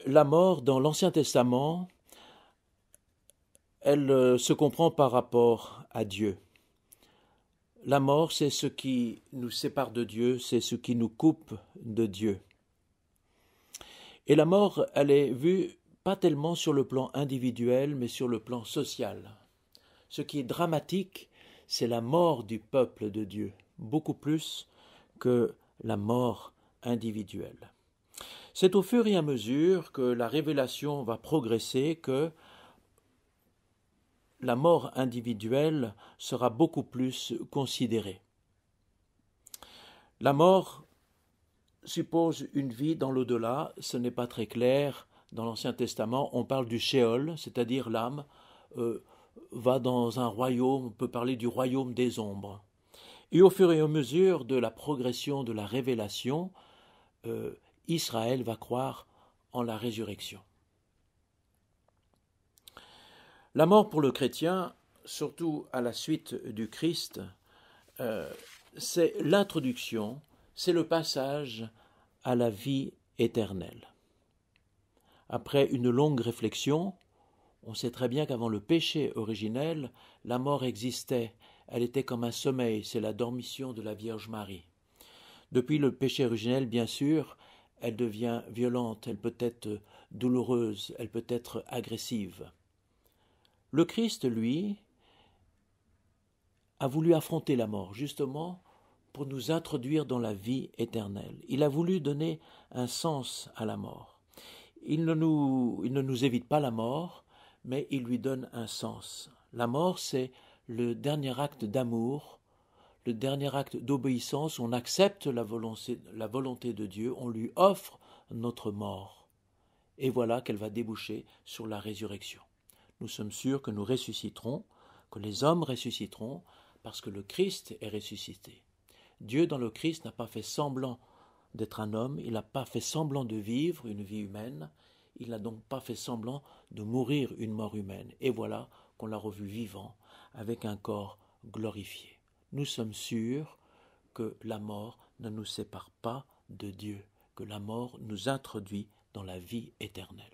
la mort dans l'Ancien Testament, elle se comprend par rapport à Dieu. La mort, c'est ce qui nous sépare de Dieu, c'est ce qui nous coupe de Dieu. Et la mort, elle est vue pas tellement sur le plan individuel, mais sur le plan social. Ce qui est dramatique, c'est la mort du peuple de Dieu, beaucoup plus que la mort individuelle. C'est au fur et à mesure que la révélation va progresser que la mort individuelle sera beaucoup plus considérée. La mort suppose une vie dans l'au-delà, ce n'est pas très clair. Dans l'Ancien Testament, on parle du Sheol, c'est-à-dire l'âme va dans un royaume, on peut parler du royaume des ombres. Et au fur et à mesure de la progression de la révélation, Israël va croire en la résurrection. La mort pour le chrétien, surtout à la suite du Christ, c'est l'introduction, c'est le passage à la vie éternelle. Après une longue réflexion, on sait très bien qu'avant le péché originel, la mort existait, elle était comme un sommeil, c'est la dormition de la Vierge Marie. Depuis le péché originel, bien sûr, elle devient violente, elle peut être douloureuse, elle peut être agressive. Le Christ, lui, a voulu affronter la mort, justement pour nous introduire dans la vie éternelle. Il a voulu donner un sens à la mort. Il ne nous évite pas la mort, mais il lui donne un sens. La mort, c'est le dernier acte d'amour, le dernier acte d'obéissance. On accepte la volonté de Dieu, on lui offre notre mort. Et voilà qu'elle va déboucher sur la résurrection. Nous sommes sûrs que nous ressusciterons, que les hommes ressusciteront, parce que le Christ est ressuscité. Dieu dans le Christ n'a pas fait semblant d'être un homme, il n'a pas fait semblant de vivre une vie humaine, il n'a donc pas fait semblant de mourir une mort humaine. Et voilà qu'on l'a revu vivant, avec un corps glorifié. Nous sommes sûrs que la mort ne nous sépare pas de Dieu, que la mort nous introduit dans la vie éternelle.